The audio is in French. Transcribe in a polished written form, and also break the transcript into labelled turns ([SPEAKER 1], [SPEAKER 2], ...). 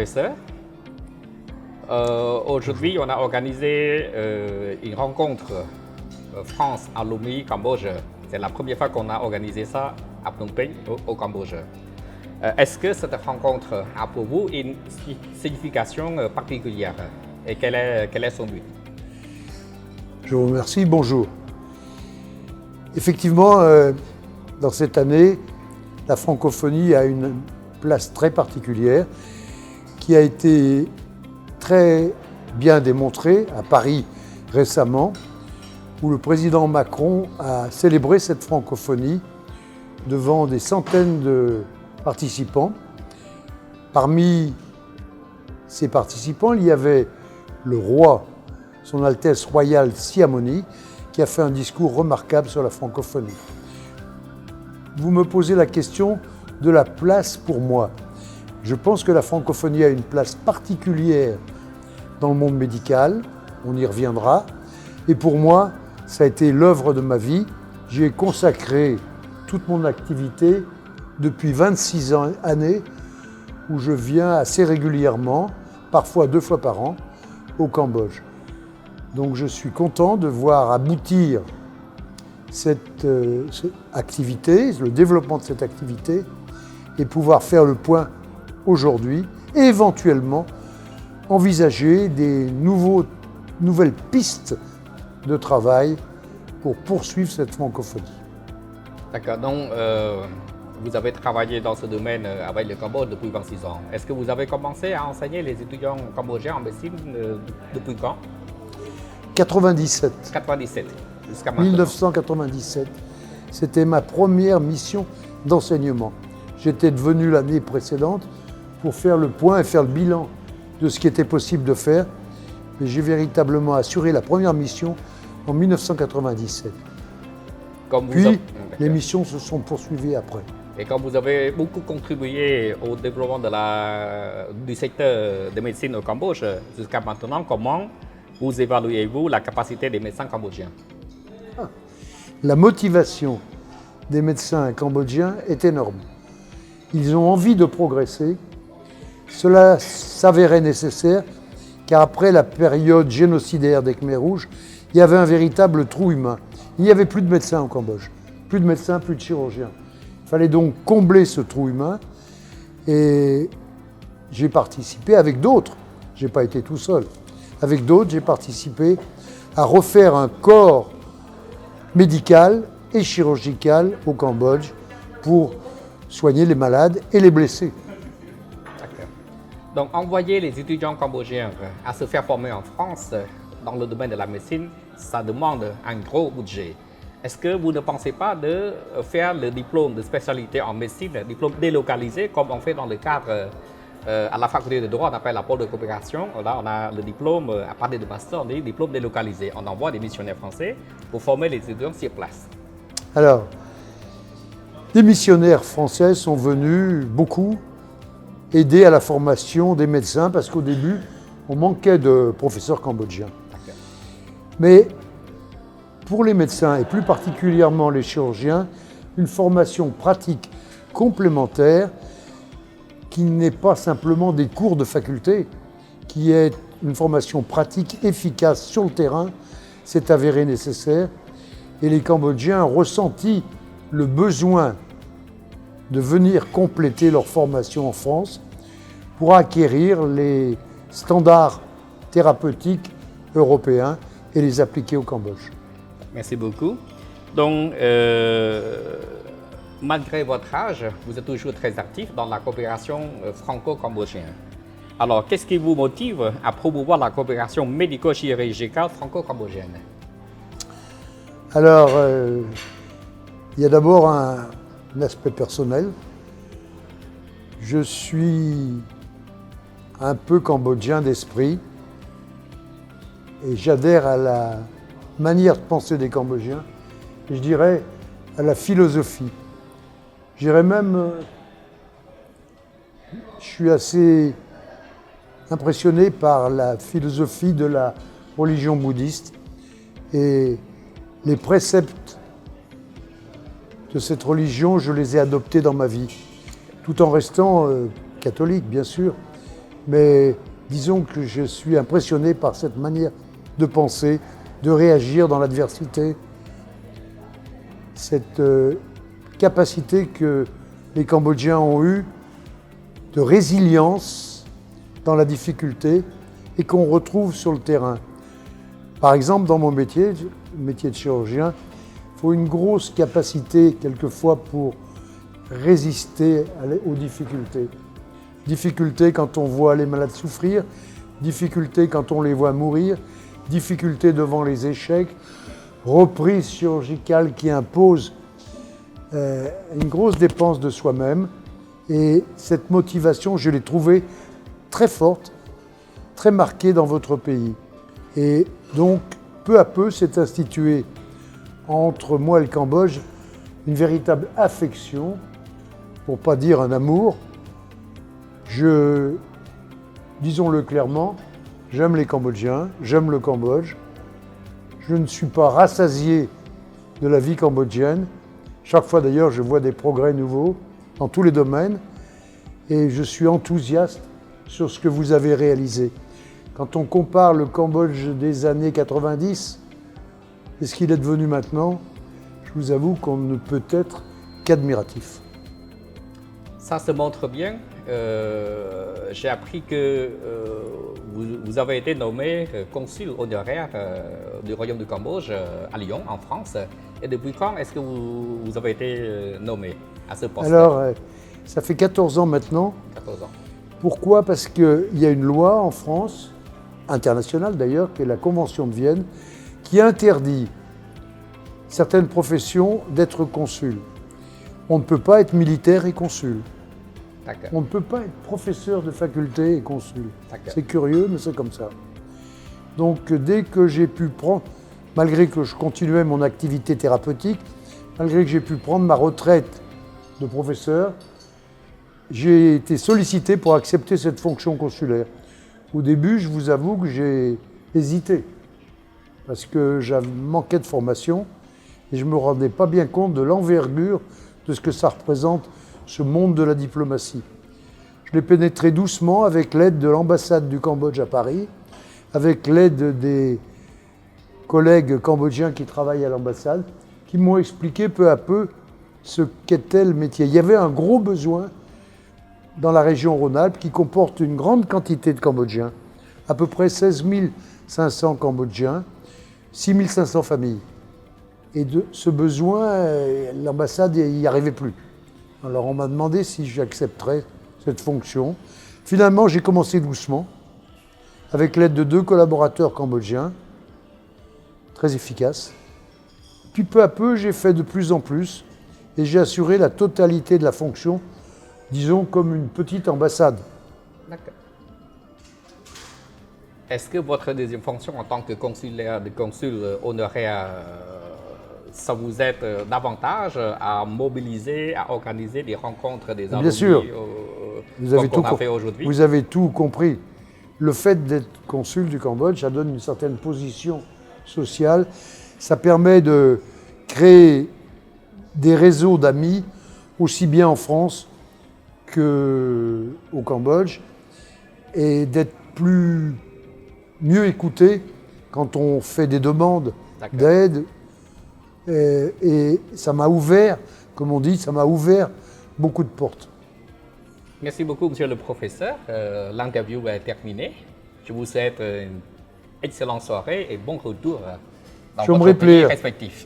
[SPEAKER 1] professeur. Aujourd'hui, on a organisé une rencontre France, Alumni, Cambodge. C'est la première fois qu'on a organisé ça à Phnom Penh, au Cambodge. Est-ce que cette rencontre a pour vous une signification particulière et quel est son but?
[SPEAKER 2] Je vous remercie, bonjour. Effectivement, dans cette année, la francophonie a une place très particulière qui a été très bien démontrée à Paris récemment, où le président Macron a célébré cette francophonie devant des centaines de participants. Parmi ces participants, il y avait le roi, son Altesse royale Sihamoni, qui a fait un discours remarquable sur la francophonie. Vous me posez la question de la place pour moi. Je pense que la francophonie a une place particulière dans le monde médical, on y reviendra. Et pour moi, ça a été l'œuvre de ma vie. J'y ai consacré toute mon activité depuis 26 années, où je viens assez régulièrement, parfois 2 fois par an, au Cambodge. Donc je suis content de voir aboutir cette activité, le développement de cette activité, et pouvoir faire le point aujourd'hui et éventuellement envisager des nouvelles pistes de travail pour poursuivre cette francophonie.
[SPEAKER 1] D'accord, donc vous avez travaillé dans ce domaine avec le Cambodge depuis 26 ans. Est-ce que vous avez commencé à enseigner les étudiants cambodgiens en médecine depuis quand?
[SPEAKER 2] 97.
[SPEAKER 1] 97, jusqu'à maintenant.
[SPEAKER 2] 1997. C'était ma première mission d'enseignement. J'étais devenu l'année précédente pour faire le point et faire le bilan de ce qui était possible de faire. Mais j'ai véritablement assuré la première mission en 1997. Puis, les missions se sont poursuivies après.
[SPEAKER 1] Et comme vous avez beaucoup contribué au développement du secteur de médecine au Cambodge jusqu'à maintenant, comment vous évaluez-vous la capacité des médecins cambodgiens?
[SPEAKER 2] La motivation des médecins cambodgiens est énorme. Ils ont envie de progresser. Cela s'avérait nécessaire car après la période génocidaire des Khmers rouges, il y avait un véritable trou humain. Il n'y avait plus de médecins au Cambodge. Plus de médecins, plus de chirurgiens. Il fallait donc combler ce trou humain et j'ai participé avec d'autres. Je n'ai pas été tout seul. Avec d'autres, j'ai participé à refaire un corps médical et chirurgical au Cambodge pour soigner les malades et les blessés.
[SPEAKER 1] D'accord. Donc, envoyer les étudiants cambodgiens à se faire former en France dans le domaine de la médecine, ça demande un gros budget. Est-ce que vous ne pensez pas de faire le diplôme de spécialité en médecine, le diplôme délocalisé, comme on fait dans le cadre à la faculté de droit, on appelle la pôle de coopération. Là, on a le diplôme, à partir de master, on dit diplôme délocalisé. On envoie des missionnaires français pour former les étudiants sur place.
[SPEAKER 2] Alors, des missionnaires français sont venus, beaucoup, aider à la formation des médecins parce qu'au début, on manquait de professeurs cambodgiens. Mais pour les médecins et plus particulièrement les chirurgiens, une formation pratique complémentaire qui n'est pas simplement des cours de faculté, qui est une formation pratique efficace sur le terrain, s'est avérée nécessaire. Et les Cambodgiens ont ressenti le besoin de venir compléter leur formation en France pour acquérir les standards thérapeutiques européens et les appliquer au Cambodge.
[SPEAKER 1] Merci beaucoup. Donc, malgré votre âge, vous êtes toujours très actif dans la coopération franco-cambodgienne. Alors, qu'est-ce qui vous motive à promouvoir la coopération médico-chirurgicale franco-cambodgienne?
[SPEAKER 2] Alors, il y a d'abord un aspect personnel. Je suis un peu cambodgien d'esprit et j'adhère à la manière de penser des Cambodgiens, et je dirais à la philosophie. Je dirais même, je suis assez impressionné par la philosophie de la religion bouddhiste et les préceptes de cette religion, je les ai adoptés dans ma vie, tout en restant catholique, bien sûr. Mais disons que je suis impressionné par cette manière de penser, de réagir dans l'adversité, cette capacité que les Cambodgiens ont eue de résilience dans la difficulté et qu'on retrouve sur le terrain. Par exemple, dans mon métier, le métier de chirurgien, il faut une grosse capacité quelquefois pour résister aux difficultés. Difficultés quand on voit les malades souffrir, difficultés quand on les voit mourir, difficultés devant les échecs, reprise chirurgicale qui impose une grosse dépense de soi-même. Et cette motivation, je l'ai trouvée très forte, très marquée dans votre pays. Et donc, peu à peu, s'est instituée entre moi et le Cambodge une véritable affection, pour ne pas dire un amour. Disons-le clairement, j'aime les Cambodgiens, j'aime le Cambodge. Je ne suis pas rassasié de la vie cambodgienne. Chaque fois d'ailleurs, je vois des progrès nouveaux dans tous les domaines et je suis enthousiaste sur ce que vous avez réalisé. Quand on compare le Cambodge des années 90 et ce qu'il est devenu maintenant, je vous avoue qu'on ne peut être qu'admiratif.
[SPEAKER 1] Ça se montre bien. J'ai appris que vous avez été nommé consul honoraire du Royaume du Cambodge à Lyon, en France. Et depuis quand est-ce que vous avez été nommé à ce poste?
[SPEAKER 2] Alors, ça fait 14 ans maintenant.
[SPEAKER 1] 14 ans.
[SPEAKER 2] Pourquoi? Parce qu'il y a une loi en France, internationale d'ailleurs, qui est la Convention de Vienne, qui interdit certaines professions d'être consul. On ne peut pas être militaire et consul. On ne peut pas être professeur de faculté et consul. C'est curieux, mais c'est comme ça. Donc dès que j'ai pu prendre, malgré que je continuais mon activité thérapeutique, malgré que j'ai pu prendre ma retraite de professeur, j'ai été sollicité pour accepter cette fonction consulaire. Au début, je vous avoue que j'ai hésité, parce que j'avais manqué de formation et je ne me rendais pas bien compte de l'envergure de ce que ça représente, ce monde de la diplomatie. Je l'ai pénétré doucement avec l'aide de l'ambassade du Cambodge à Paris, avec l'aide des collègues cambodgiens qui travaillent à l'ambassade, qui m'ont expliqué peu à peu ce qu'était le métier. Il y avait un gros besoin dans la région Rhône-Alpes qui comporte une grande quantité de Cambodgiens, à peu près 16 500 Cambodgiens, 6 500 familles. Et de ce besoin, l'ambassade n'y arrivait plus. Alors on m'a demandé si j'accepterais cette fonction. Finalement, j'ai commencé doucement, avec l'aide de 2 collaborateurs cambodgiens, très efficaces. Puis peu à peu, j'ai fait de plus en plus, et j'ai assuré la totalité de la fonction, disons comme une petite ambassade.
[SPEAKER 1] D'accord. Est-ce que votre deuxième fonction en tant que consul honoraire, ça vous aide davantage à mobiliser, à organiser des rencontres des alumni?
[SPEAKER 2] Bien sûr, vous avez tout compris. Le fait d'être consul du Cambodge, ça donne une certaine position sociale. Ça permet de créer des réseaux d'amis, aussi bien en France qu'au Cambodge, et d'être mieux écouté quand on fait des demandes d'aide. Et ça m'a ouvert, comme on dit, ça m'a ouvert beaucoup de portes.
[SPEAKER 1] Merci beaucoup, monsieur le professeur. L'interview est terminée. Je vous souhaite une excellente soirée et bon retour dans votre pays respectif.